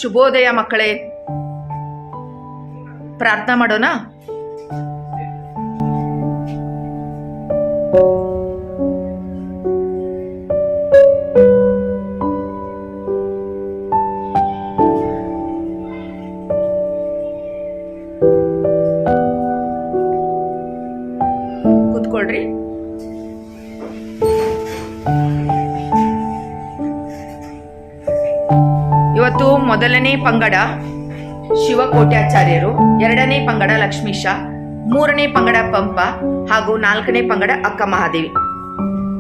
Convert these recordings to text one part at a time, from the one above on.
ಶುಭೋದಯ ಮಕ್ಕಳೇ. ಪ್ರಾರ್ಥನಾ ಮಾಡೋಣ. ಕೂತ್ಕೊಳ್ರಿ. ಇವತ್ತು ಮೊದಲನೇ ಪಂಗಡ ಶಿವಕೋಟ್ಯಾಚಾರ್ಯರು, ಎರಡನೇ ಪಂಗಡ ಲಕ್ಷ್ಮೀಶ, ಮೂರನೇ ಪಂಗಡ ಪಂಪ ಹಾಗೂ ನಾಲ್ಕನೇ ಪಂಗಡ ಅಕ್ಕ ಮಹಾದೇವಿ.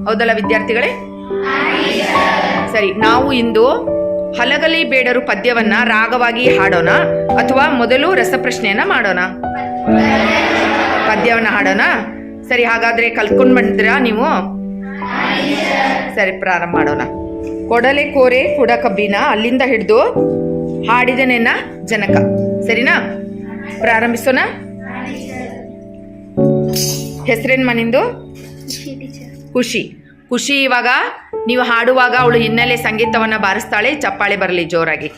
ಹೌದಲ್ಲ ವಿದ್ಯಾರ್ಥಿಗಳೇ? ಸರಿ, ನಾವು ಇಂದು ಹಲಗಲಿ ಬೇಡರು ಪದ್ಯವನ್ನ ರಾಗವಾಗಿ ಹಾಡೋಣ ಅಥವಾ ಮೊದಲು ರಸಪ್ರಶ್ನೆಯನ್ನ ಮಾಡೋಣ? ಪದ್ಯವನ್ನ ಹಾಡೋಣ. ಸರಿ, ಹಾಗಾದ್ರೆ ಕಲ್ತ್ಕೊಂಡ್ ಬಂದಿರಾ ನೀವು? ಸರಿ, ಪ್ರಾರಂಭ ಮಾಡೋಣ. ಕೊಡಲೆ ಕೋರೆ ಕುಡ ಕಬ್ಬಿನ ಅಲ್ಲಿಂದ ಹಿಡಿದು ಹಾಡಿದನೆನ್ನ ಜನಕ. ಸರಿನಾ? ಪ್ರಾರಂಭಿಸೋಣ. ಹೆಸರೇನ್ಮ ನಿಂದು? ಖುಷಿ. ಖುಷಿ, ಇವಾಗ ನೀವು ಹಾಡುವಾಗ ಅವಳು ಹಿನ್ನೆಲೆ ಸಂಗೀತವನ್ನ ಬಾರಿಸ್ತಾಳೆ. ಚಪ್ಪಾಳೆ ಬರಲಿ ಜೋರಾಗಿ.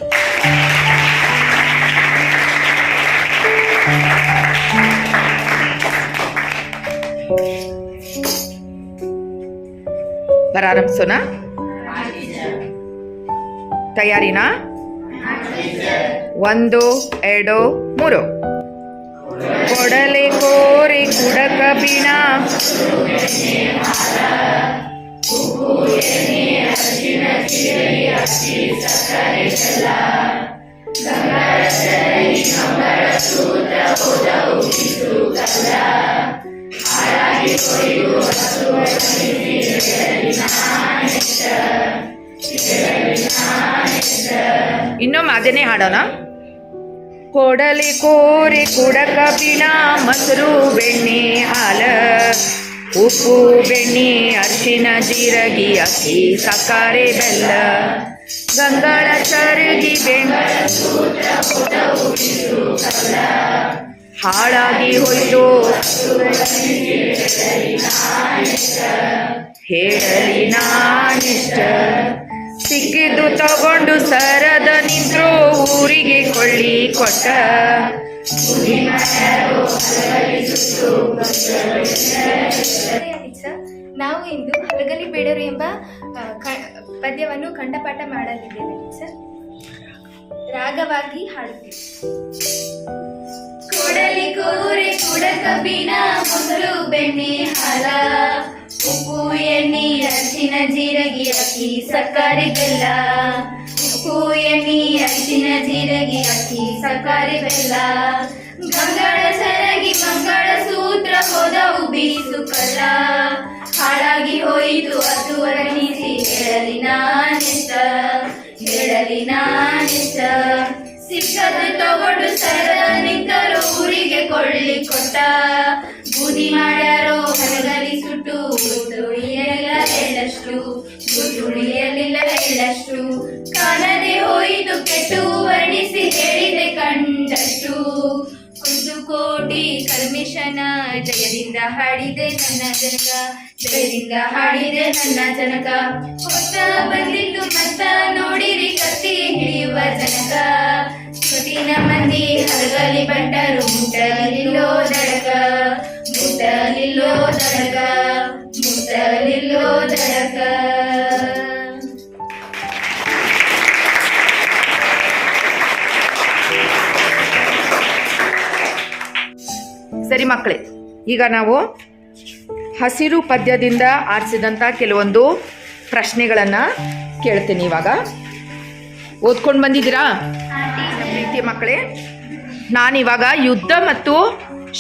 ಪ್ರಾರಂಭಿಸೋಣ. ತಯಾರಿನಾ? 1 2 3. ಕೊಡಲೆ ಕೋರೆ ಕುಡ ಕಬ್ಬಿಣ ಇನ್ನೊಮ್ಮೆ ಅದನ್ನೇ ಹಾಡೋಣ. ಕೊಡಲೆ ಕೋರೆ ಕುಡ ಕಬ್ಬಿಣ ಮೊಸರು ಬೆಣ್ಣೆ ಹಾಲ ಉಪ್ಪು ಬೆಣ್ಣೆ ಅರಿಶಿನ ಜೀರಗಿ ಅಕ್ಕಿ ಸಕ್ಕರೆ ಬೆಲ್ಲ ಗಂಗಳ ಚರಗಿ ಬೆಣ್ಣೆ ಹಾಳಾಗಿ ಹೋಯ್ತು ಹೇಳಲಿ ನಾನಿಷ್ಟ. ಸಿಕ್ಕಿದ್ದು ತಗೊಂಡು ಸರದ ನಿಂತ್ರು ಊರಿಗೆ ಕೊಳ್ಳಿ ಕೊಟ್ಟ. ನಾವು ಇಂದು ಹಲಗಲಿ ಬೇಡರು ಎಂಬ ಪದ್ಯವನ್ನು ಕಂಠಪಾಠ ಮಾಡಲಿದ್ದೇವೆ ಸರ್. ರಾಗವಾಗಿ ಹಾಡುತ್ತೇವೆ. ಕೊಡಲಿ ಕೋರೆ ಕುಡ ಕಬ್ಬಿನ ಮೊಸರು ಬೆಣ್ಣೆ ಹಾಲ ಉಪ್ಪು ಎಣ್ಣೆ ಅರಿಶಿನ ಜೀರಗಿ ಅಕ್ಕಿ ಸಕ್ಕರೆ ಬೆಲ್ಲ ಉಪ್ಪು ಎಣ್ಣೆ ಅರಿಶಿನ ಜೀರಗಿ ಅಕ್ಕಿ ಸಕ್ಕರೆ ಬೆಲ್ಲ ಗಂಗಳ ಸರಗಿ ಮಂಗಳ ಸೂತ್ರ ಹೋದವು ಬೀಸು ಕಲ್ಲ ಹಾಳಾಗಿ ಹೋಯಿತು ಅದು ವರ್ಣಿಸಿ ಹೇಳಲಿ ನಾನಿಷ್ಟ ಹೇಳಲಿ ನಾನಿಷ್ಟ. ಸಿಕ್ಕದು ತಗೊಂಡು ಸರದ ನಿಂತರು ಊರಿಗೆ ಕೊಳ್ಳಿ ಕೊಟ್ಟ. ಬೂದಿ ಮಾಡ್ಯಾರೋ ಹಲಗಲಿ ಸುಟ್ಟು ಗುಟ್ಟುಳಿಯಲಿಲ್ಲ ಹೇಳಷ್ಟು ಕಾಣದೆ ಹೋಯಿತು ಕೆಟ್ಟು ವರ್ಣಿಸಿ ಹೇಳಿದೆ ಕಂಡಷ್ಟು. ಕುಂದು ಕೋಟಿ ಕಲ್ಮಿಷನ ಜಯದಿಂದ ಹಾಡಿದೆ ನನ್ನ ಜನಕ ಜಯದಿಂದ ಹಾಡಿದೆ ನನ್ನ ಜನಕ. ಹೊತ್ತ ಬಂದಿದ್ದು ಮತ್ತ ನೋಡಿರಿ ಕತ್ತಿ ಹಿಡಿಯುವ ಜನಕ. ಸುಟಿನ ಮಂದಿ ಹಲಗಲಿ ಬಂಟರು ಮುಟ್ಟಲಿಲ್ಲೋ ದಡಕ ಮುಟ್ಟಲಿಲ್ಲೋ ದಡಕ ಮುಟ್ಟಲಿಲ್ಲೋ ದಡಕ. ಸರಿ ಮಕ್ಕಳೇ, ಈಗ ನಾವು ಹಸಿರು ಪದ್ಯದಿಂದ ಆರಿಸಿದಂಥ ಕೆಲವೊಂದು ಪ್ರಶ್ನೆಗಳನ್ನು ಕೇಳ್ತೀನಿ. ಇವಾಗ ಓದ್ಕೊಂಡು ಬಂದಿದ್ದೀರಾ ಪ್ರೀತಿಯ ಮಕ್ಕಳೇ? ನಾನಿವಾಗ ಯುದ್ಧ ಮತ್ತು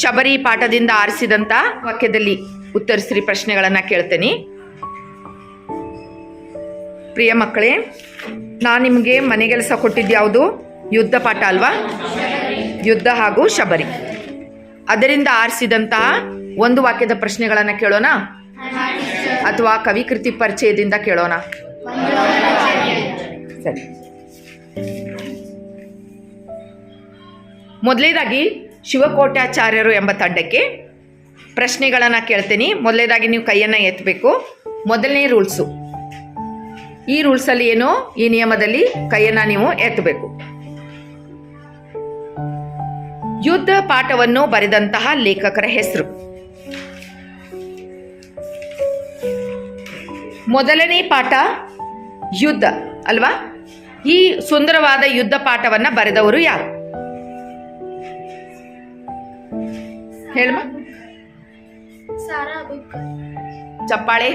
ಶಬರಿ ಪಾಠದಿಂದ ಆರಿಸಿದಂಥ ವಾಕ್ಯದಲ್ಲಿ ಉತ್ತರಿಸಿರಿ ಪ್ರಶ್ನೆಗಳನ್ನು ಕೇಳ್ತೀನಿ. ಪ್ರಿಯ ಮಕ್ಕಳೇ, ನಾನು ನಿಮಗೆ ಮನೆಗೆಲಸ ಕೊಟ್ಟಿದ್ದು ಯಾವುದು? ಯುದ್ಧ ಪಾಠ ಅಲ್ವಾ? ಯುದ್ಧ ಹಾಗೂ ಶಬರಿ. ಅದರಿಂದ ಆರಿಸಿದಂತಹ ಒಂದು ವಾಕ್ಯದ ಪ್ರಶ್ನೆಗಳನ್ನು ಕೇಳೋಣ ಅಥವಾ ಕವಿಕೃತಿ ಪರಿಚಯದಿಂದ ಕೇಳೋಣ? ಸರಿ, ಮೊದಲನೇದಾಗಿ ಶಿವಕೋಟ್ಯಾಚಾರ್ಯರು ಎಂಬ ತಂಡಕ್ಕೆ ಪ್ರಶ್ನೆಗಳನ್ನು ಕೇಳ್ತೀನಿ. ಮೊದಲನೇದಾಗಿ ನೀವು ಕೈಯನ್ನು ಎತ್ತಬೇಕು. ಮೊದಲನೇ ರೂಲ್ಸು, ಈ ರೂಲ್ಸಲ್ಲಿ ಏನು, ಈ ನಿಯಮದಲ್ಲಿ ಕೈಯನ್ನು ನೀವು ಎತ್ತಬೇಕು. ಯುದ್ಧ ಪಾಠವನ್ನು ಬರೆದಂತಹ ಲೇಖಕರ ಹೆಸರು. ಮೊದಲನೇ ಪಾಠ ಯುದ್ಧ ಅಲ್ವಾ? ಈ ಸುಂದರವಾದ ಯುದ್ಧ ಪಾಠವನ್ನ ಬರೆದವರು ಯಾರು? ಹೇಳಮ್ಮ. ಸಾರಾ ಅಬೂಬಕರ್. ಚಪ್ಪಾಳೆ.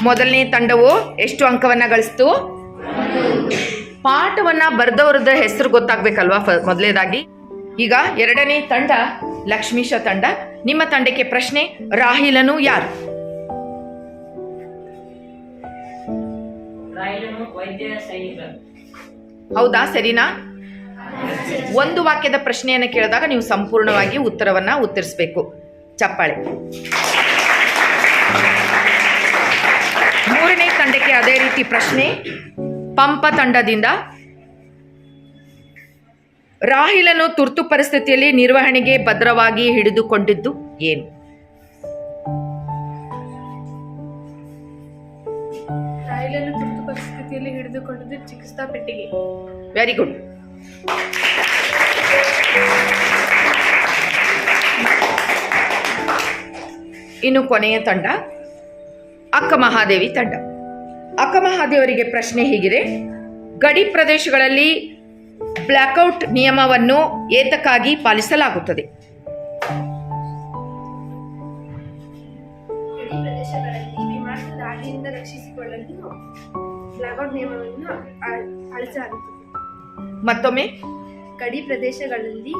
ಮೊದಲನೇ ತಂಡವು ಎಷ್ಟು ಅಂಕವನ್ನ ಗಳಿಸ್ತು? ಪಾಠವನ್ನ ಬರೆದವ್ರದ ಹೆಸರು ಗೊತ್ತಾಗ್ಬೇಕಲ್ವಾ ಮೊದಲನೇದಾಗಿ. ಈಗ ಎರಡನೇ ತಂಡ ಲಕ್ಷ್ಮೀಶ ತಂಡ. ನಿಮ್ಮ ತಂಡಕ್ಕೆ ಪ್ರಶ್ನೆ, ರಾಹಿಲನು ಯಾರು? ಹೌದಾ, ಸರಿನಾ? ಒಂದು ವಾಕ್ಯದ ಪ್ರಶ್ನೆಯನ್ನು ಕೇಳಿದಾಗ ನೀವು ಸಂಪೂರ್ಣವಾಗಿ ಉತ್ತರವನ್ನ ಉತ್ತರಿಸಬೇಕು. ಚಪ್ಪಾಳೆ. ಮೂರನೇ ತಂಡಕ್ಕೆ ಅದೇ ರೀತಿ ಪ್ರಶ್ನೆ, ಪಂಪ ತಂಡದಿಂದ. ರಾಹಿಲನು ತುರ್ತು ಪರಿಸ್ಥಿತಿಯಲ್ಲಿ ನಿರ್ವಹಣೆಗೆ ಭದ್ರವಾಗಿ ಹಿಡಿದುಕೊಂಡಿದ್ದು ಏನು? ರಾಹಿಲನು ತುರ್ತು ಪರಿಸ್ಥಿತಿಯಲ್ಲಿ ಹಿಡಿದುಕೊಂಡಿದ್ದು ಚಿಕಿತ್ಸಾ ಪೆಟ್ಟಿಗೆ. Very good. ಇನ್ನು ಕೊನೆಯ ತಂಡ ಅಕ್ಕ ಮಹಾದೇವಿ ತಂಡ. ಅಕ್ಕ ಮಹಾದೇವರಿಗೆ ಪ್ರಶ್ನೆ ಹೀಗಿದೆ, ಗಡಿ ಪ್ರದೇಶಗಳಲ್ಲಿ ಬ್ಲ್ಯಾಕ್ಔಟ್ ನಿಯಮವನ್ನು ಏತಕ್ಕಾಗಿ ಪಾಲಿಸಲಾಗುತ್ತದೆ? ಗಡಿ ಪ್ರದೇಶಗಳಲ್ಲಿ ವಿಮಾನದ ದಾಳಿಯಿಂದ ರಕ್ಷಿಸಿಕೊಳ್ಳಲು ಬ್ಲ್ಯಾಕ್ಔಟ್ ನಿಯಮವನ್ನು ಪಾಲಿಸಲಾಗುತ್ತದೆ. ಮತ್ತೊಮ್ಮೆ. ಗಡಿ ಪ್ರದೇಶಗಳಲ್ಲಿ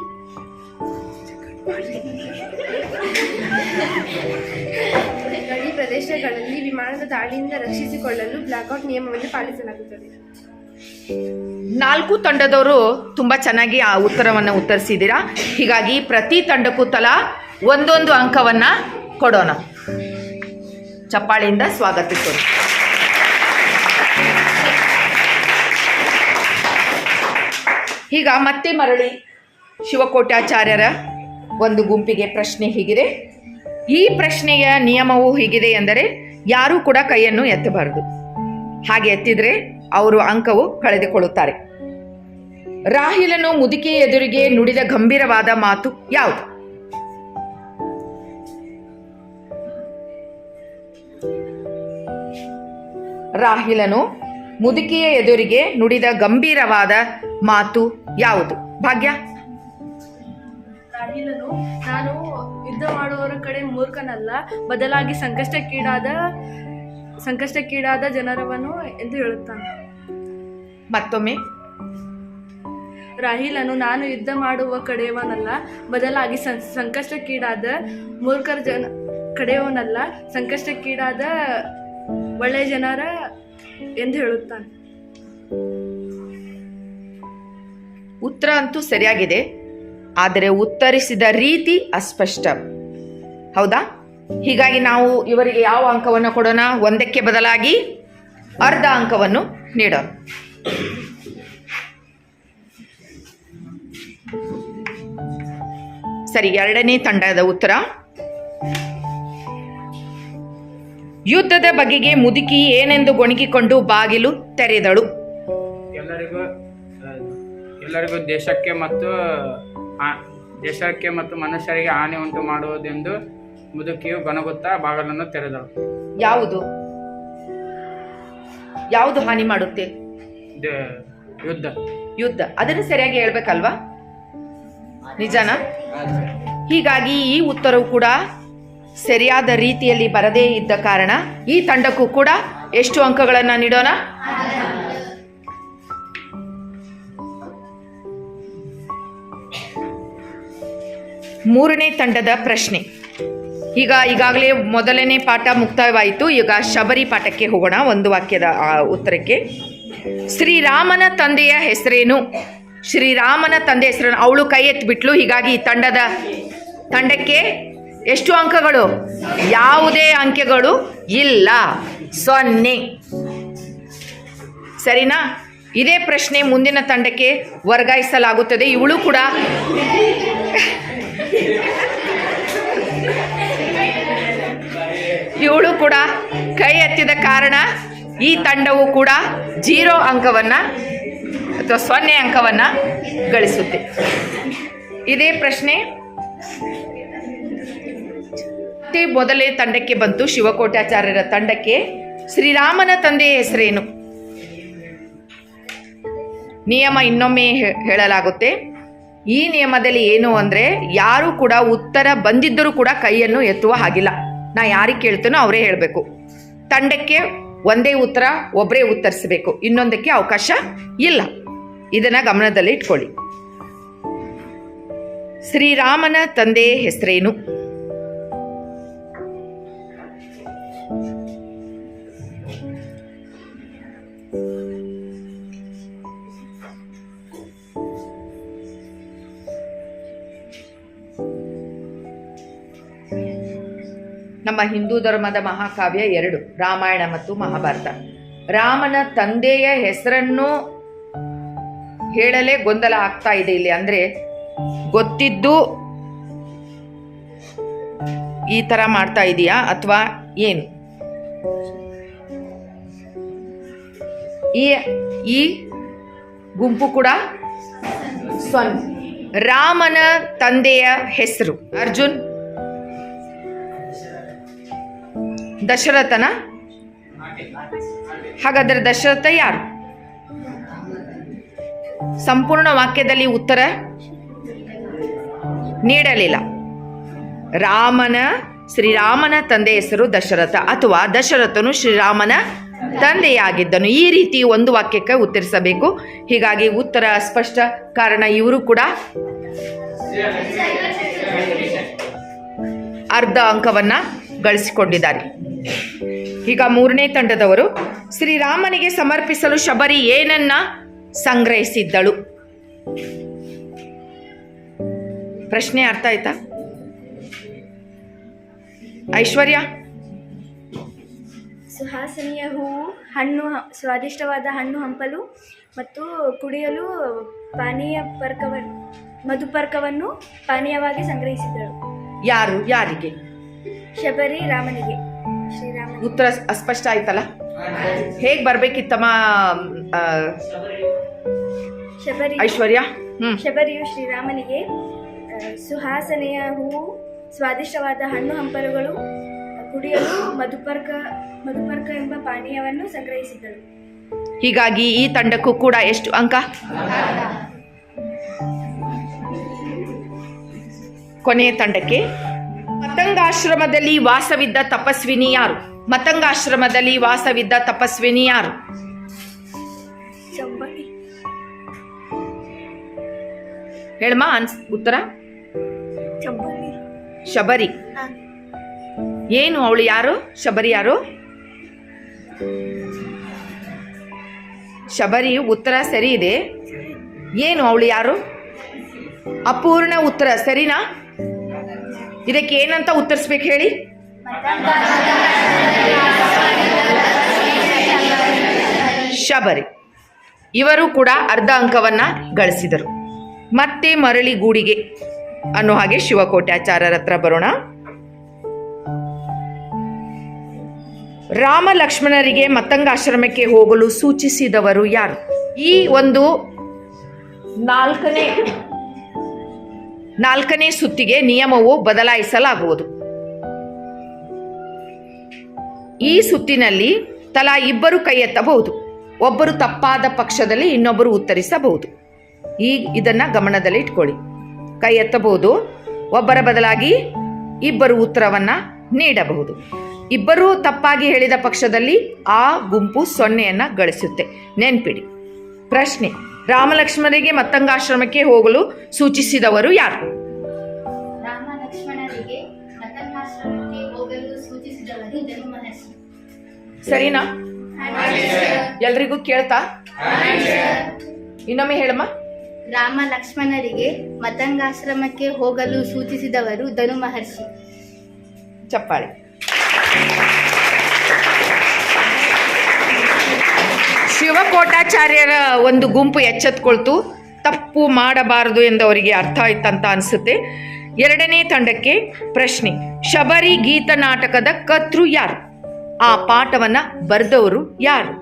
ವಿಮಾನದ ದಾಳಿಯಿಂದ ರಕ್ಷಿಸಿಕೊಳ್ಳಲು ಬ್ಲ್ಯಾಕ್ಔಟ್ ನಿಯಮವನ್ನು ಪಾಲಿಸಲಾಗುತ್ತದೆ. 4 ತಂಡದವರು ತುಂಬಾ ಚೆನ್ನಾಗಿ ಆ ಉತ್ತರವನ್ನು ಉತ್ತರಿಸಿದ್ದೀರಾ. ಹೀಗಾಗಿ ಪ್ರತಿ ತಂಡಕ್ಕೂ ತಲಾ ಒಂದೊಂದು ಅಂಕವನ್ನ ಕೊಡೋಣ. ಚಪ್ಪಾಳೆಯಿಂದ ಸ್ವಾಗತಿಸೋಣ. ಈಗ ಮತ್ತೆ ಮರಳಿ ಶಿವಕೋಟ್ಯಾಚಾರ್ಯರ ಒಂದು ಗುಂಪಿಗೆ ಪ್ರಶ್ನೆ ಹೀಗಿದೆ. ಈ ಪ್ರಶ್ನೆಯ ನಿಯಮವು ಹೀಗಿದೆ ಎಂದರೆ ಯಾರೂ ಕೂಡ ಕೈಯನ್ನು ಎತ್ತಬಾರದು. ಹಾಗೆ ಎತ್ತಿದ್ರೆ ಅವರು ಅಂಕವು ಕಳೆದುಕೊಳ್ಳುತ್ತಾರೆ. ರಾಹಿಲನು ಮುದುಕಿಯ ಎದುರಿಗೆ ನುಡಿದ ಗಂಭೀರವಾದ ಮಾತು ಯಾವುದು? ರಾಹಿಲನು ಮುದುಕಿಯ ಎದುರಿಗೆ ನುಡಿದ ಗಂಭೀರವಾದ ಮಾತು ಯಾವುದು? ಭಾಗ್ಯ. ರಾಹಿಲನು, ನಾನು ಯುದ್ಧ ಮಾಡುವವರ ಕಡೆ ಮೂರ್ಖನಲ್ಲ, ಬದಲಾಗಿ ಸಂಕಷ್ಟಕ್ಕೀಡಾದ ಜನರವನು ಎಂದು ಹೇಳುತ್ತಾನೆ. ಮತ್ತೊಮ್ಮೆ. ರಾಹಿಲನು, ನಾನು ಯುದ್ಧ ಮಾಡುವ ಕಡೆಯವನಲ್ಲ, ಬದಲಾಗಿ ಸಂಕಷ್ಟಕ್ಕೀಡಾದ ಮೂರ್ಖರ ಕಡೆಯವನಲ್ಲ, ಸಂಕಷ್ಟಕ್ಕೀಡಾದ ಒಳ್ಳೆಯ ಜನರ ಎಂದು ಹೇಳುತ್ತಾನೆ. ಉತ್ತರ ಅಂತೂ ಸರಿಯಾಗಿದೆ, ಆದರೆ ಉತ್ತರಿಸಿದ ರೀತಿ ಅಸ್ಪಷ್ಟ. ಹೌದಾ? ಹೀಗಾಗಿ ನಾವು ಇವರಿಗೆ ಯಾವ ಅಂಕವನ್ನು ಕೊಡೋಣ? 1ಕ್ಕೆ ಬದಲಾಗಿ ಅರ್ಧ ಅಂಕವನ್ನು ನೀಡೋಣ. ಸರಿ, ಎರಡನೇ ತಂಡದ ಉತ್ತರ. ಯುದ್ಧದ ಬಗೆಗೆ ಮುದುಕಿ ಏನೆಂದು ಗೊಣಗಿಕೊಂಡು ಬಾಗಿಲು ತೆರೆದಳು. ಎಲ್ಲರಿಗೂ ದೇಶಕ್ಕೆ ಮತ್ತು ಮನುಷ್ಯರಿಗೆ ಹಾನಿ ಉಂಟು ಮಾಡುವುದೆಂದು ಮುದುಕಿಯು ಗೊಣಗುತ್ತಾ ಬಾಗಿಲನ್ನು ತೆರೆದಳು. ಯಾವುದು ಹಾನಿ ಮಾಡುತ್ತೆ? ಯುದ್ಧ. ಅದನ್ನು ಸರಿಯಾಗಿ ಹೇಳ್ಬೇಕಲ್ವಾ? ನಿಜನಾ? ಹೀಗಾಗಿ ಈ ಉತ್ತರವು ಕೂಡ ಸರಿಯಾದ ರೀತಿಯಲ್ಲಿ ಬರದೇ ಇದ್ದ ಕಾರಣ ಈ ತಂಡಕ್ಕೂ ಕೂಡ ಎಷ್ಟು ಅಂಕಗಳನ್ನು ನೀಡೋಣ? ಮೂರನೇ ತಂಡದ ಪ್ರಶ್ನೆ. ಈಗಾಗಲೇ ಮೊದಲನೇ ಪಾಠ ಮುಕ್ತಾಯವಾಯಿತು. ಈಗ ಶಬರಿ ಪಾಠಕ್ಕೆ ಹೋಗೋಣ. ಒಂದು ವಾಕ್ಯದ ಉತ್ತರಕ್ಕೆ. ಶ್ರೀರಾಮನ ತಂದೆಯ ಹೆಸರೇನು? ಶ್ರೀರಾಮನ ತಂದೆ ಹೆಸರೇನು? ಅವಳು ಕೈ ಎತ್ತಿಬಿಟ್ಲು. ಹೀಗಾಗಿ ತಂಡಕ್ಕೆ ಎಷ್ಟು ಅಂಕಗಳು? ಯಾವುದೇ ಅಂಕೆಗಳು ಇಲ್ಲ, 0. ಸರಿನಾ? ಇದೇ ಪ್ರಶ್ನೆ ಮುಂದಿನ ತಂಡಕ್ಕೆ ವರ್ಗಾಯಿಸಲಾಗುತ್ತದೆ. ಇವಳು ಕೂಡ ಕೈ ಎತ್ತಿದ ಕಾರಣ ಈ ತಂಡವು ಕೂಡ 0 ಅಂಕವನ್ನು ಅಥವಾ 0 ಅಂಕವನ್ನು ಗಳಿಸುತ್ತೆ. ಇದೇ ಪ್ರಶ್ನೆ ಮೊದಲೇ ತಂಡಕ್ಕೆ ಬಂತು. ಶಿವಕೋಟ್ಯಾಚಾರ್ಯರ ತಂಡಕ್ಕೆ ಶ್ರೀರಾಮನ ತಂದೆಯ ಹೆಸರೇನು? ನಿಯಮ ಇನ್ನೊಮ್ಮೆ ಹೇಳಲಾಗುತ್ತೆ. ಈ ನಿಯಮದಲ್ಲಿ ಏನು ಅಂದರೆ, ಯಾರು ಕೂಡ ಉತ್ತರ ಬಂದಿದ್ದರೂ ಕೂಡ ಕೈಯನ್ನು ಎತ್ತುವ ಹಾಗಿಲ್ಲ. ನಾ ಯಾರಿಗೆ ಕೇಳ್ತೇನೋ ಅವರೇ ಹೇಳಬೇಕು. ತಂಡಕ್ಕೆ ಒಂದೇ ಉತ್ತರ ಒಬ್ಬರೇ ಉತ್ತರಿಸಬೇಕು, ಇನ್ನೊಂದಕ್ಕೆ ಅವಕಾಶ ಇಲ್ಲ. ಇದನ್ನು ಗಮನದಲ್ಲಿ ಇಟ್ಕೊಳ್ಳಿ. ಶ್ರೀರಾಮನ ತಂದೆಯ ಹೆಸರೇನು? ನಮ್ಮ ಹಿಂದೂ ಧರ್ಮದ ಮಹಾಕಾವ್ಯ 2, ರಾಮಾಯಣ ಮತ್ತು ಮಹಾಭಾರತ. ರಾಮನ ತಂದೆಯ ಹೆಸರನ್ನು ಹೇಳಲೇ ಗೊಂದಲ ಆಗ್ತಾ ಇದೆ ಇಲ್ಲಿ. ಅಂದರೆ ಗೊತ್ತಿದ್ದು ಈ ಥರ ಮಾಡ್ತಾ ಇದೆಯಾ ಅಥವಾ ಏನು? ಈ ಗುಂಪು ಕೂಡ 0. ರಾಮನ ತಂದೆಯ ಹೆಸರು ಅರ್ಜುನ್, ದಶರಥನ? ಹಾಗಾದರೆ ದಶರಥ ಯಾರು? ಸಂಪೂರ್ಣ ವಾಕ್ಯದಲ್ಲಿ ಉತ್ತರ ನೀಡಲಿಲ್ಲ. ಶ್ರೀರಾಮನ ತಂದೆ ಹೆಸರು ದಶರಥ, ಅಥವಾ ದಶರಥನು ಶ್ರೀರಾಮನ ತಂದೆಯಾಗಿದ್ದನು. ಈ ರೀತಿ ಒಂದು ವಾಕ್ಯಕ್ಕೆ ಉತ್ತರಿಸಬೇಕು. ಹೀಗಾಗಿ ಉತ್ತರ ಸ್ಪಷ್ಟ. ಕಾರಣ ಇವರು ಕೂಡ ಅರ್ಧ ಅಂಕವನ್ನು ಗಳಿಸಿಕೊಂಡಿದ್ದಾರೆ. ಈಗ 3ನೇ ತಂಡದವರು, ಶ್ರೀರಾಮನಿಗೆ ಸಮರ್ಪಿಸಲು ಶಬರಿ ಏನನ್ನ ಸಂಗ್ರಹಿಸಿದ್ದಳು? ಪ್ರಶ್ನೆ ಅರ್ಥ ಆಯ್ತಾ? ಐಶ್ವರ್ಯ? ಸುಹಾಸನೀಯ ಹೂವು, ಹಣ್ಣು, ಸ್ವಾದಿಷ್ಟವಾದ ಹಣ್ಣು ಹಂಪಲು ಮತ್ತು ಕುಡಿಯಲು ಮಧುಪರ್ಕವನ್ನು ಪಾನೀಯವಾಗಿ ಸಂಗ್ರಹಿಸಿದ್ದಳು. ಯಾರಿಗೆ? ಶಬರಿ ರಾಮನಿಗೆ. ಶ್ರೀರಾಮ. ಉತ್ತರ ಅಸ್ಪಷ್ಟ ಆಯ್ತಲ್ಲ? ಹೇಗೆ ಬರ್ಬೇಕಿತ್ತಮ್ಮ ಐಶ್ವರ್ಯ? ಶಬರಿಯು ಶ್ರೀರಾಮನಿಗೆ ಸುಹಾಸನೆಯ ಹೂವು, ಸ್ವಾದಿಷ್ಟವಾದ ಹಣ್ಣು ಹಂಪಲುಗಳು, ಕುಡಿಯಲು ಮಧುಪರ್ಕ ಎಂಬ ಪಾನೀಯವನ್ನು ಸಂಗ್ರಹಿಸಿದ್ದಳು. ಹೀಗಾಗಿ ಈ ತಂಡಕ್ಕೂ ಕೂಡ ಎಷ್ಟು ಅಂಕ? ಕೊನೆಯ ತಂಡಕ್ಕೆ, ಮತಂಗಾಶ್ರಮದಲ್ಲಿ ವಾಸವಿದ್ದ ತಪಸ್ವಿನಿ ಯಾರು? ಮತಂಗಾಶ್ರಮದಲ್ಲಿ ವಾಸವಿದ್ದ ತಪಸ್ವಿನಿ ಯಾರು? ಹೇಳಮ್ಮ ಉತ್ತರ. ಶಬರಿ. ಏನು ಅವಳು ಯಾರು? ಶಬರಿ ಯಾರು? ಶಬರಿ ಉತ್ತರ ಸರಿ ಇದೆ. ಏನು ಅವಳು ಯಾರು? ಅಪೂರ್ಣ ಉತ್ತರ. ಸರಿನಾ? ಇದಕ್ಕೆ ಏನಂತ ಉತ್ತರಿಸ್ಬೇಕು ಹೇಳಿ? ಶಬರಿ. ಇವರು ಕೂಡ ಅರ್ಧ ಅಂಕವನ್ನ ಗಳಿಸಿದರು. ಮತ್ತೆ ಮರಳಿ ಗೂಡಿಗೆ ಅನ್ನೋ ಹಾಗೆ ಶಿವಕೋಟ್ಯಾಚಾರ್ಯರ ಹತ್ರ ಬರೋಣ. ರಾಮ ಲಕ್ಷ್ಮಣರಿಗೆ ಮತಂಗಾಶ್ರಮಕ್ಕೆ ಹೋಗಲು ಸೂಚಿಸಿದವರು ಯಾರು? ಈ ಒಂದು ನಾಲ್ಕನೇ ಸುತ್ತಿಗೆ ನಿಯಮವು ಬದಲಾಯಿಸಲಾಗುವುದು. ಈ ಸುತ್ತಿನಲ್ಲಿ ತಲಾ ಇಬ್ಬರು ಕೈ ಎತ್ತಬಹುದು. ಒಬ್ಬರು ತಪ್ಪಾದ ಪಕ್ಷದಲ್ಲಿ ಇನ್ನೊಬ್ಬರು ಉತ್ತರಿಸಬಹುದು. ಇದನ್ನ ಗಮನದಲ್ಲಿ ಇಟ್ಕೊಳ್ಳಿ. ಕೈ ಎತ್ತಬಹುದು, ಒಬ್ಬರ ಬದಲಾಗಿ ಇಬ್ಬರು ಉತ್ತರವನ್ನ ನೀಡಬಹುದು. ಇಬ್ಬರೂ ತಪ್ಪಾಗಿ ಹೇಳಿದ ಪಕ್ಷದಲ್ಲಿ ಆ ಗುಂಪು 0 ಗಳಿಸುತ್ತೆ. ನೆನ್ಪಿಡಿ. ಪ್ರಶ್ನೆ: ರಾಮಲಕ್ಷ್ಮಣರಿಗೆ ಮತಂಗಾಶ್ರಮಕ್ಕೆ ಹೋಗಲು ಸೂಚಿಸಿದವರು ಯಾರು? ರಾಮಲಕ್ಷ್ಮಣರಿಗೆ ಮತಂಗಾಶ್ರಮಕ್ಕೆ ಹೋಗಲು ಸೂಚಿಸಿದವರು ಧನು ಮಹರ್ಷಿ. ಸರಿನಾ? ಎಲ್ರಿಗೂ ಕೇಳ್ತಾ? ಇನ್ನೊಮ್ಮೆ ಹೇಳಮ್ಮ. ರಾಮ ಲಕ್ಷ್ಮಣರಿಗೆ ಮತಂಗಾಶ್ರಮಕ್ಕೆ ಹೋಗಲು ಸೂಚಿಸಿದವರು ಧನು ಮಹರ್ಷಿ. ಚಪ್ಪಾಳೆ. ಶಿವಕೋಟ್ಯಾಚಾರ್ಯರ ಒಂದು ಗುಂಪು ಎಚ್ಚೆತ್ಕೊಳ್ತು. ತಪ್ಪು ಮಾಡಬಾರದು ಎಂದವರಿಗೆ ಅರ್ಥ ಆಯ್ತಂತ ಅನಿಸುತ್ತೆ. 2ನೇ ತಂಡಕ್ಕೆ ಪ್ರಶ್ನೆ: ಶಬರಿ ಗೀತ ನಾಟಕದ ಕರ್ತೃ ಯಾರು? ಆ ಪಾಠವನ್ನ ಬರೆದವರು ಯಾರು?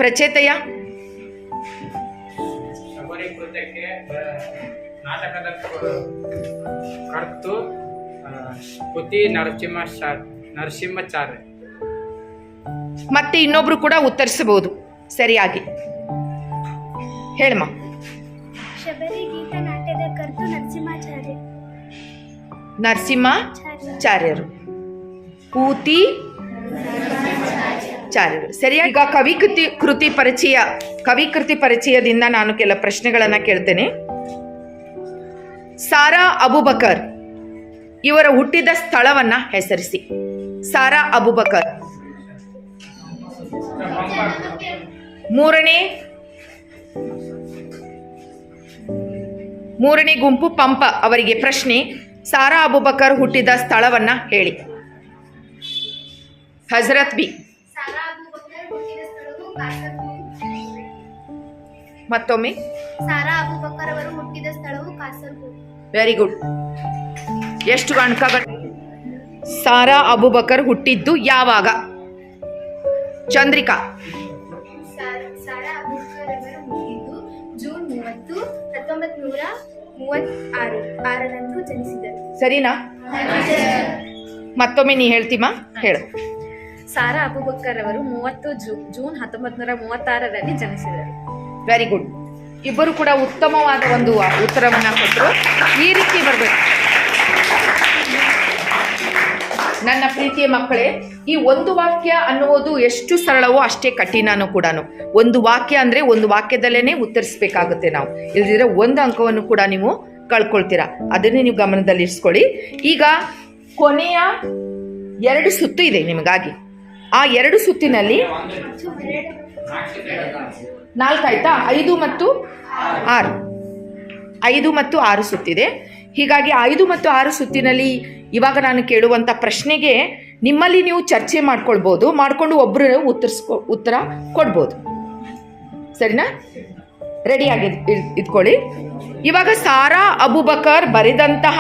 ಪ್ರಚೇತಯ. ಶಬರಿ ಕೃತ್ಯಕ್ಕೆ ನಾಟಕದ ಕರ್ತು ಪುತಿ ನರಸಿಂಹಾಚಾರ್ಯ. ಮತ್ತೆ ಇನ್ನೊಬ್ರು ಕೂಡ ಉತ್ತರಿಸಬಹುದು ಸರಿಯಾಗಿ. ಹೇಳಮ್ಮ. ಶಬರಿ ಗೀತನಾಟ್ಯದ ಕರ್ತು ನರಸಿಂಹಾಚಾರ್ಯರು. ಪೂತಿ ಚಾರ್ಯರು ಸರಿಯಾಗಿ. ಈಗ ಕವಿಕೃತಿ ಪರಿಚಯದಿಂದ ನಾನು ಕೆಲ ಪ್ರಶ್ನೆಗಳನ್ನ ಕೇಳ್ತೇನೆ. ಸಾರಾ ಅಬುಬಕರ್ ಇವರ ಹುಟ್ಟಿದ ಸ್ಥಳವನ್ನ ಹೆಸರಿಸಿ. ಸಾರಾ ಅಬುಬಕರ್. ಮೂರನೇ ಗುಂಪು ಪಂಪ ಅವರಿಗೆ ಪ್ರಶ್ನೆ. ಸಾರಾ ಅಬುಬಕರ್ ಹುಟ್ಟಿದ ಸ್ಥಳವನ್ನ ಹೇಳಿ. ಹಜರತ್ ಬಿ. ಮತ್ತೊಮ್ಮೆ. ಸಾರಾ ಅಬುಬಕರ್ ಅವರು ಹುಟ್ಟಿದ ಸ್ಥಳವು ಕಾಸರಗೋಡು. Very good. ಎಷ್ಟು ಅಂಕಗಳು? ಸಾರಾ ಅಬುಬಕರ್ ಹುಟ್ಟಿದ್ದು ಯಾವಾಗ? ಚಂದ್ರಿಕಾ. ಸಾರಾ ಅಬುಬಕರ್ ಅವರು ಹುಟ್ಟಿದ್ದು ಜೂನ್ 30, 1936ರಂದು ಜನಿಸಿದರು. ಸರಿನಾ? ಮತ್ತೊಮ್ಮೆ ನೀ ಹೇಳ್ತೀಮಾ? ಹೇಳು. ಸಾರಾ ಅಬುಬಕರ್ ಅವರು 30 ಜೂನ್ 1936ರಲ್ಲಿ ಜನಿಸಿದರು. Very good. ಇಬ್ಬರು ಕೂಡ ಉತ್ತಮವಾದ ಒಂದು ಉತ್ತರವನ್ನ ಕೊಟ್ಟರು. ಈ ರೀತಿ ಬರಬೇಕು ನನ್ನ ಪ್ರೀತಿಯ ಮಕ್ಕಳೇ. ಈ ಒಂದು ವಾಕ್ಯ ಅನ್ನುವುದು ಎಷ್ಟು ಸರಳವೋ ಅಷ್ಟೇ ಕಠಿಣನೂ ಕೂಡ. ಒಂದು ವಾಕ್ಯ ಅಂದರೆ ಒಂದು ವಾಕ್ಯದಲ್ಲೇ ಉತ್ತರಿಸಬೇಕಾಗುತ್ತೆ ನಾವು. ಇಲ್ಲದಿದ್ರೆ ಒಂದು ಅಂಕವನ್ನು ಕೂಡ ನೀವು ಕಳ್ಕೊಳ್ತೀರಾ. ಅದನ್ನೇ ನೀವು ಗಮನದಲ್ಲಿರಿಸ್ಕೊಳ್ಳಿ. ಈಗ ಕೊನೆಯ 2 ಸುತ್ತು ಇದೆ ನಿಮಗಾಗಿ. ಆ 2 ಸುತ್ತಿನಲ್ಲಿ 4 ಆಯ್ತಾ? 5 ಮತ್ತು 6. 5 ಮತ್ತು 6 ಸುತ್ತಿದೆ. ಹೀಗಾಗಿ 5 ಮತ್ತು 6 ಸುತ್ತಿನಲ್ಲಿ ಇವಾಗ ನಾನು ಕೇಳುವಂಥ ಪ್ರಶ್ನೆಗೆ ನಿಮ್ಮಲ್ಲಿ ನೀವು ಚರ್ಚೆ ಮಾಡ್ಕೊಳ್ಬೋದು. ಮಾಡಿಕೊಂಡು ಒಬ್ಬರು ಉತ್ತರ ಕೊಡ್ಬೋದು. ಸರಿನಾ? ರೆಡಿಯಾಗಿ ಇದ್ಕೊಳ್ಳಿ. ಇವಾಗ ಸಾರಾ ಅಬುಬಕರ್ ಬರೆದಂತಹ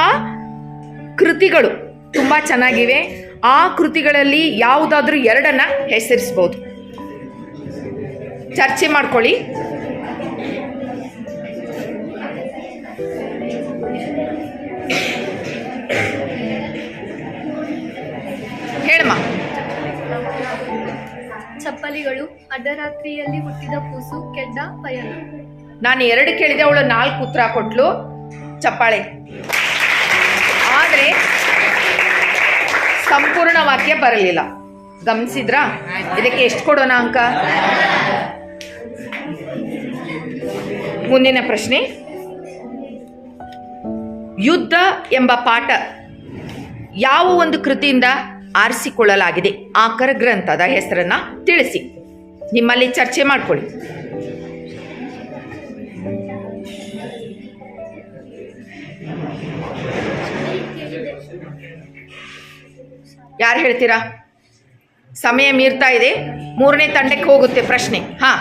ಕೃತಿಗಳು ತುಂಬ ಚೆನ್ನಾಗಿವೆ. ಆ ಕೃತಿಗಳಲ್ಲಿ ಯಾವುದಾದ್ರೂ 2 ಹೆಸರಿಸ್ಬೋದು. ಚರ್ಚೆ ಮಾಡ್ಕೊಳ್ಳಿ. ಹೇಳಮ್ಮ. ಚಪ್ಪಲಿಗಳು, ಅರ್ಧರಾತ್ರಿಯಲ್ಲಿ ಹುಟ್ಟಿದ ಕೂಸು, ಕೆಡ್ಡ ಪಯಣ. ನಾನು 2 ಕೇಳಿದೆ, ಅವಳು 4 ಉತ್ತರ ಕೊಟ್ಲು. ಚಪ್ಪಾಳೆ. ಆದರೆ ಸಂಪೂರ್ಣ ವಾಕ್ಯ ಬರಲಿಲ್ಲ. ಗಮನಿಸಿದ್ರಾ? ಇದಕ್ಕೆ ಎಷ್ಟು ಕೊಡೋಣ ಅಂಕ? ಮುಂದಿನ ಪ್ರಶ್ನೆ. ಯುದ್ಧ ಎಂಬ ಪಾಠ ಯಾವ ಒಂದು ಕೃತಿಯಿಂದ ಆರಿಸಿಕೊಳ್ಳಲಾಗಿದೆ? ಆಕರ ಗ್ರಂಥದ ಹೆಸರನ್ನ ತಿಳಿಸಿ. ನಿಮ್ಮಲ್ಲಿ ಚರ್ಚೆ ಮಾಡ್ಕೊಳ್ಳಿ. ಯಾರು ಹೇಳ್ತೀರಾ? ಸಮಯ ಮೀರ್ತಾ ಇದೆ. 3ನೇ ತಂಡಕ್ಕೆ ಹೋಗುತ್ತೆ ಪ್ರಶ್ನೆ. ಹಾ,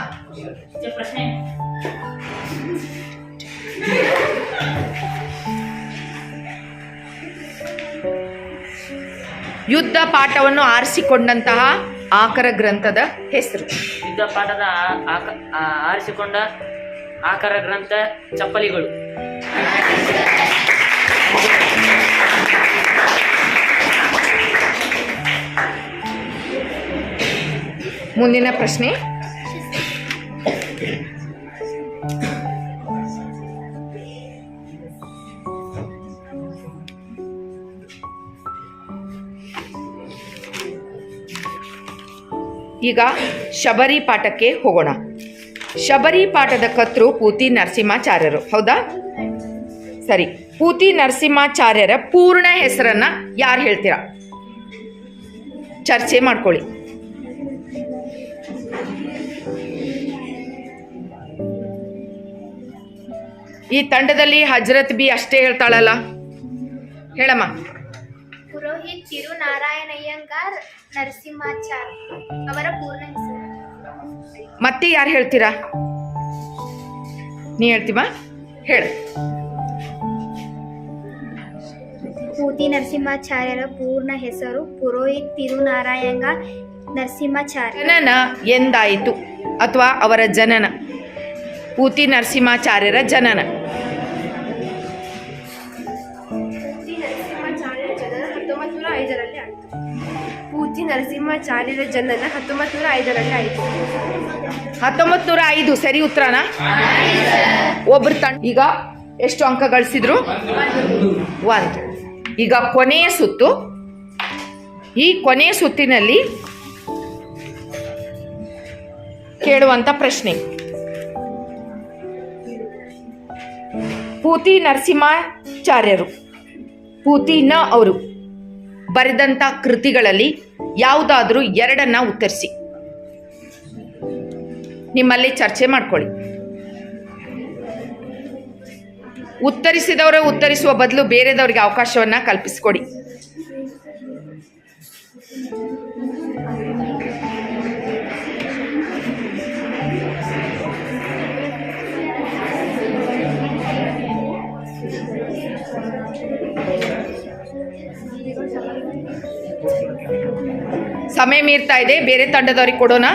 ಯುದ್ಧ ಪಾಠವನ್ನು ಆರಿಸಿಕೊಂಡಂತಹ ಆಕರ ಗ್ರಂಥದ ಹೆಸರು. ಯುದ್ಧ ಪಾಠದ ಆರಿಸಿಕೊಂಡ ಆಕರ ಗ್ರಂಥ ಚಪ್ಪಲಿಗಳು. ಮುಂದಿನ ಪ್ರಶ್ನೆ. ಈಗ ಶಬರಿ ಪಾಠಕ್ಕೆ ಹೋಗೋಣ. ಶಬರಿ ಪಾಠದ ಕರ್ತೃ ಪೂತಿ ನರಸಿಂಹಾಚಾರ್ಯರು. ಹೌದಾ? ಸರಿ. ಪೂತಿ ನರಸಿಂಹಾಚಾರ್ಯರ ಪೂರ್ಣ ಹೆಸರನ್ನ ಯಾರು ಹೇಳ್ತೀರಾ? ಚರ್ಚೆ ಮಾಡ್ಕೊಳ್ಳಿ. ಈ ತಂಡದಲ್ಲಿ ಹಜರತ್ ಬಿ ಅಷ್ಟೇ ಹೇಳ್ತಾಳಲ್ಲ. ಹೇಳಮ್ಮ. ಪುರೋಹಿತ್ ತಿರುನಾರಾಯಣಯ್ಯಂಗಾರ್ ನರಸಿಂಹಾಚಾರ್ ಅವರ ಪೂರ್ಣ ಹೆಸರು. ಮತ್ತೆ ಯಾರು ಹೇಳ್ತೀರಾ? ನೀ ಹೇಳ್ತೀವಾ? ಹೇಳು. ಪೂತಿ ನರಸಿಂಹಾಚಾರ್ಯರ ಪೂರ್ಣ ಹೆಸರು ಪುರೋಹಿತ್ ತಿರುನಾರಾಯಣ ನರಸಿಂಹಾಚಾರ್ಯ. ಜನನ ಎಂದಾಯಿತು? ಅಥವಾ ಅವರ ಜನನ. ಪೂತಿ ನರಸಿಂಹಾಚಾರ್ಯರ ಜನನ. ಪೂತಿ ನರಸಿಂಹಾಚಾರ್ಯರ ಜನನ 1905ರಲ್ಲಿ ಆಯಿತು. 1905 ಸರಿ ಉತ್ತರನಾ? ಒಬ್ರು ಈಗ ಎಷ್ಟು ಅಂಕ ಗಳಿಸಿದ್ರು? 1. ಈಗ ಕೊನೆಯ ಸುತ್ತು. ಈ ಕೊನೆಯ ಸುತ್ತಿನಲ್ಲಿ ಕೇಳುವಂತ ಪ್ರಶ್ನೆ, ಪೂತಿ ನರಸಿಂಹಾಚಾರ್ಯರು ಪೂತಿನ ಅವರು ಬರೆದಂಥ ಕೃತಿಗಳಲ್ಲಿ ಯಾವುದಾದ್ರೂ 2 ಉತ್ತರಿಸಿ. ನಿಮ್ಮಲ್ಲಿ ಚರ್ಚೆ ಮಾಡ್ಕೊಳ್ಳಿ. ಉತ್ತರಿಸಿದವರೇ ಉತ್ತರಿಸುವ ಬದಲು ಬೇರೆದವರಿಗೆ ಅವಕಾಶವನ್ನ ಕಲ್ಪಿಸಿಕೊಡಿ. ಸಮಯ ಮೀರ್ತಾ ಇದೆ, ಬೇರೆ ತಂಡದವರಿಗೆ ಕೊಡೋಣ.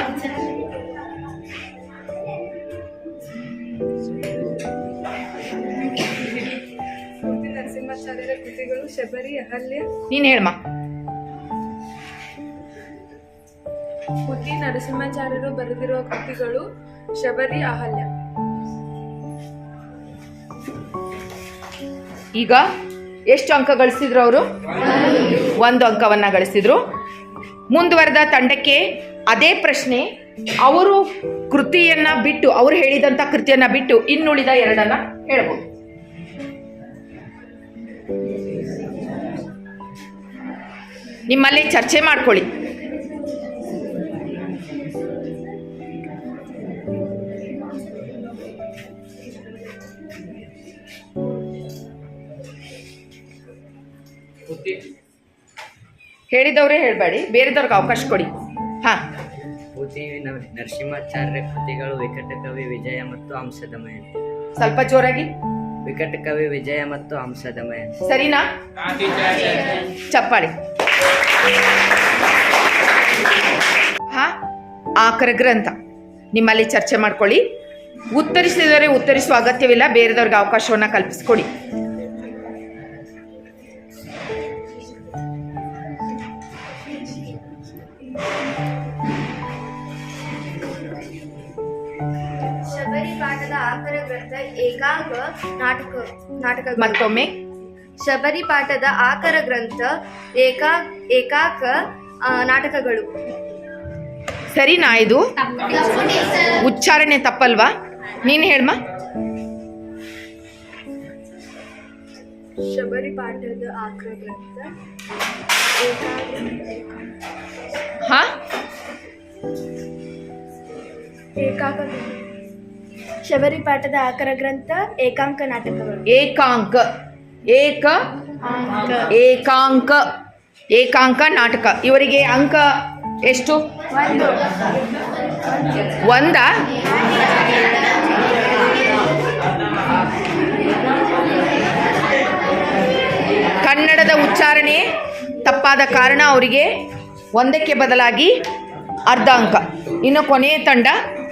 ನರಸಿಂಹಾಚಾರ್ಯರ ಕೃತಿಗಳು ಶಬರಿ, ಅಹಲ್ಯ. ನೀನ್ ಹೇಳ್ಮ. ಪೂತಿ ನರಸಿಂಹಾಚಾರ್ಯರು ಬರೆದಿರುವ ಕೃತಿಗಳು ಶಬರಿ, ಅಹಲ್ಯ. ಈಗ ಎಷ್ಟು ಅಂಕ ಗಳಿಸಿದ್ರು ಅವರು? 1 ಅಂಕವನ್ನ ಗಳಿಸಿದ್ರು. ಮುಂದುವರೆದ ತಂಡಕ್ಕೆ ಅದೇ ಪ್ರಶ್ನೆ. ಅವರು ಕೃತಿಯನ್ನ ಬಿಟ್ಟು, ಅವರು ಹೇಳಿದಂತ ಕೃತಿಯನ್ನ ಬಿಟ್ಟು ಇನ್ನುಳಿದ 2 ಹೇಳ್ಬೋದು. ನಿಮ್ಮಲ್ಲಿ ಚರ್ಚೆ ಮಾಡ್ಕೊಳ್ಳಿ. ಹೇಳಿದವರೇ ಹೇಳ್ಬೇಡಿ, ಬೇರೆದವ್ರಿಗೆ ಅವಕಾಶ ಕೊಡಿ. ಹಾ, ಪೂತಿ ನರಸಿಂಹಾಚಾರ್ಯ ಕೃತಿಗಳು ವಿಕಟಕವಿ ವಿಜಯ ಮತ್ತು ಅಂಶದಮಯ. ಸ್ವಲ್ಪ ಜೋರಾಗಿ. ವಿಕಟಕವಿ ವಿಜಯ ಮತ್ತು ಅಂಶದಮಯ. ಸರಿನಾ? ಚಪ್ಪಾಳಿ. ಹಾ, ಆಕರ ಗ್ರಂಥ. ನಿಮ್ಮಲ್ಲಿ ಚರ್ಚೆ ಮಾಡ್ಕೊಳ್ಳಿ. ಉತ್ತರಿಸಿದವರೇ ಉತ್ತರಿಸುವ ಅಗತ್ಯವಿಲ್ಲ, ಬೇರೆದವ್ರಿಗೆ ಅವಕಾಶವನ್ನ ಕಲ್ಪಿಸ್ಕೊಡಿ. ಶಬರಿ ಪಾಠದ ಆಕರ ಗ್ರಂಥ ಏಕಾಂಕ ನಾಟಕ. ಮತ್ತೊಮ್ಮೆ. ಶಬರಿ ಪಾಠದ ಆಕರ ಗ್ರಂಥ ಏಕಾಕ ನಾಟಕಗಳು. ಸರಿನಾ? ಇದು ಉಚ್ಚಾರಣೆ ತಪ್ಪಲ್ವಾ? ನೀನು ಹೇಳ್ಮ. ಶಬರಿ ಪಾಠದ ಆಕರ ಗ್ರಂಥ ಹಾ, ಏಕಾಕ. ಶಬರಿ ಪಾಠದ ಆಕರ ಗ್ರಂಥ ಏಕಾಂಕ ನಾಟಕಗಳು. ಏಕಾಂಕ ನಾಟಕ. ಇವರಿಗೆ ಅಂಕ ಎಷ್ಟು? 1. ಕನ್ನಡದ ಉಚ್ಚಾರಣೆ ತಪ್ಪಾದ ಕಾರಣ ಅವರಿಗೆ 1ಕ್ಕೆ ಬದಲಾಗಿ ಅರ್ಧ ಅಂಕ. ಇನ್ನು ಕೊನೆಯ ತಂಡ,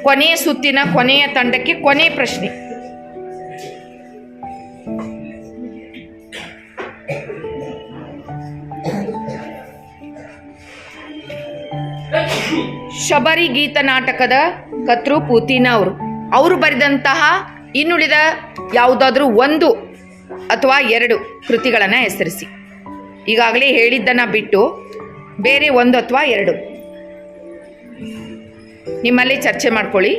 ಕೊನೆಯ ಸುತ್ತಿನ ಕೊನೆಯ ತಂಡಕ್ಕೆ ಕೊನೆಯ ಪ್ರಶ್ನೆ. ಶಬರಿ ಗೀತ ನಾಟಕದ ಕರ್ತೃ ಪೂತಿನ ಅವರು ಬರೆದಂತಹ ಇನ್ನುಳಿದ ಯಾವುದಾದ್ರೂ 1 ಅಥವಾ 2 ಕೃತಿಗಳನ್ನು ಹೆಸರಿಸಿ. ಈಗಾಗಲೇ ಹೇಳಿದ್ದನ್ನು ಬಿಟ್ಟು ಬೇರೆ 1 ಅಥವಾ 2 ನಿಮ್ಮಲ್ಲಿ ಚರ್ಚೆ ಮಾಡ್ಕೊಳ್ಳಿ.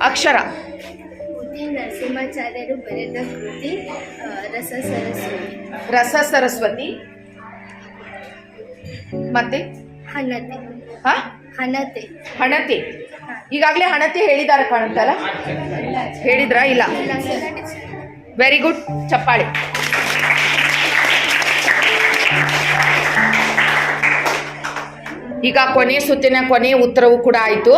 ಅಕ್ಷರ. ನರಸಿಂಹಾಚಾರ್ಯರು ಬರೆದ ಕೃತಿ ರಸ ಸರಸ್ವತಿ. ಮತ್ತೆ ಹಣತೆ. ಈಗಾಗಲೇ ಹಣತೆ ಹೇಳಿದಾರ ಕಾಣುತ್ತಲ್ಲ? ಹೇಳಿದ್ರಾ? ಇಲ್ಲ. ವೆರಿ ಗುಡ್, ಚಪ್ಪಾಳೆ. ಈಗ ಕೊನೆಯ ಸುತ್ತಿನ ಕೊನೆಯ ಉತ್ತರವೂ ಕೂಡ ಆಯಿತು.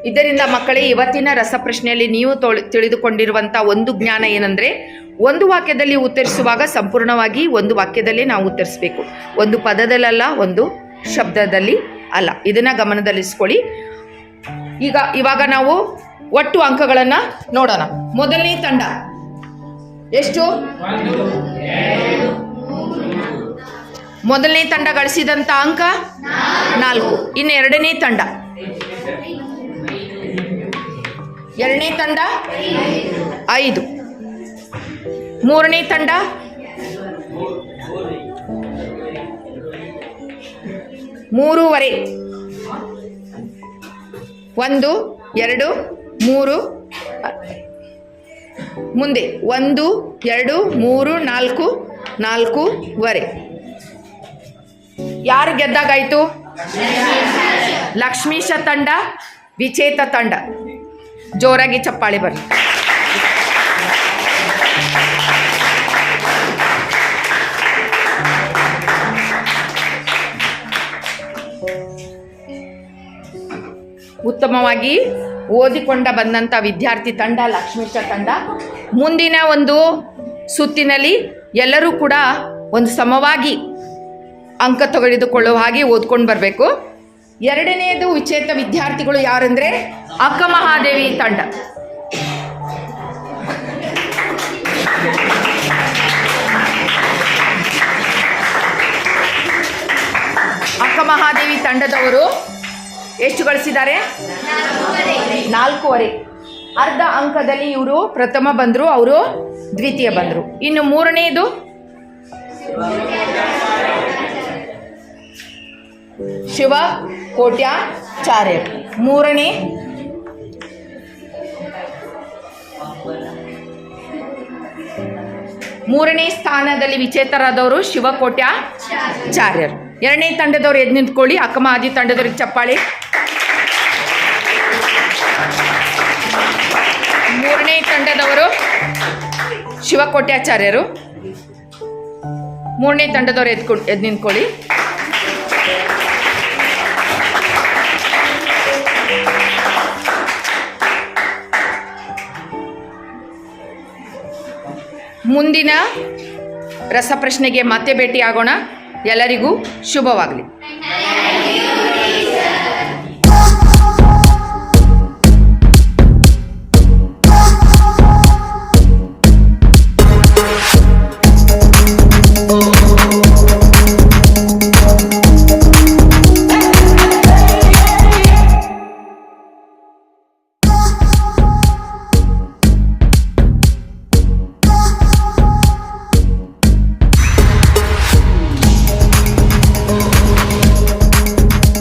ಇದರಿಂದ ಮಕ್ಕಳೇ, ಇವತ್ತಿನ ರಸಪ್ರಶ್ನೆಯಲ್ಲಿ ನೀವು ತಿಳಿದುಕೊಂಡಿರುವಂಥ ಒಂದು ಜ್ಞಾನ ಏನಂದರೆ, ಒಂದು ವಾಕ್ಯದಲ್ಲಿ ಉತ್ತರಿಸುವಾಗ ಸಂಪೂರ್ಣವಾಗಿ ಒಂದು ವಾಕ್ಯದಲ್ಲೇ ನಾವು ಉತ್ತರಿಸಬೇಕು, ಒಂದು ಪದದಲ್ಲಲ್ಲ, ಒಂದು ಶಬ್ದದಲ್ಲಿ ಅಲ್ಲ. ಇದನ್ನು ಗಮನದಲ್ಲಿಸ್ಕೊಳ್ಳಿ. ಇವಾಗ ನಾವು ಒಟ್ಟು ಅಂಕಗಳನ್ನು ನೋಡೋಣ. ಮೊದಲನೇ ತಂಡ ಎಷ್ಟು? ಮೊದಲನೇ ತಂಡ ಗಳಿಸಿದಂಥ ಅಂಕ 4. ಇನ್ನು ಎರಡನೇ ತಂಡ, ಎರಡನೇ ತಂಡ 5. ಮೂರನೇ ತಂಡ 3.5. 1 2 3 ಮುಂದೆ 1 2 3 4 4.5. ಯಾರು ಗೆದ್ದಾಗಾಯ್ತು? ಲಕ್ಷ್ಮೀಶ ತಂಡ, ವಿಚೇತ ತಂಡ. ಜೋರಾಗಿ ಚಪ್ಪಾಳೆ ಬರ್ರಿ. ಉತ್ತಮವಾಗಿ ಓದಿಕೊಂಡ ಬಂದಂಥ ವಿದ್ಯಾರ್ಥಿ ತಂಡ ಲಕ್ಷ್ಮೀಶ ತಂಡ. ಮುಂದಿನ ಒಂದು ಸುತ್ತಿನಲ್ಲಿ ಎಲ್ಲರೂ ಕೂಡ ಒಂದು ಸಮವಾಗಿ ಅಂಕ ತೆಗೆದುಕೊಳ್ಳುವ ಹಾಗೆ ಓದ್ಕೊಂಡು ಬರಬೇಕು. ಎರಡನೆಯದು ವಿಚೇತ ವಿದ್ಯಾರ್ಥಿಗಳು ಯಾರಂದರೆ ಅಕ್ಕ ಮಹಾದೇವಿ ತಂಡ. ಅಕ್ಕ ಮಹಾದೇವಿ ತಂಡದವರು ಎಷ್ಟು ಗಳಿಸಿದ್ದಾರೆ? 4.5. ಅರ್ಧ ಅಂಕದಲ್ಲಿ ಇವರು ಪ್ರಥಮ ಬಂದರು, ಅವರು ದ್ವಿತೀಯ ಬಂದರು. ಇನ್ನು ಮೂರನೆಯದು ಶಿವ ಕೋಟ್ಯಾಚಾರ್ಯ. ಮೂರನೇ ಸ್ಥಾನದಲ್ಲಿ ವಿಚೇತರಾದವರು ಶಿವ ಕೋಟ್ಯಾಚಾರ್ಯರು. ಎರಡನೇ ತಂಡದವರು ಎದ್ದು ನಿಂತ್ಕೊಳ್ಳಿ. ಅಕ್ಕ ಮಹಾದೇವಿ ತಂಡದವ್ರಿಗೆ ಚಪ್ಪಾಳೆ. ಮೂರನೇ ತಂಡದವರು ಶಿವ ಕೋಟ್ಯಾಚಾರ್ಯರು. ಮೂರನೇ ತಂಡದವರು ಎದ್ದು ನಿಂತ್ಕೊಳ್ಳಿ. ಮುಂದಿನ ರಸಪ್ರಶ್ನೆಗೆ ಮತ್ತೆ ಭೇಟಿಯಾಗೋಣ. ಎಲ್ಲರಿಗೂ ಶುಭವಾಗಲಿ.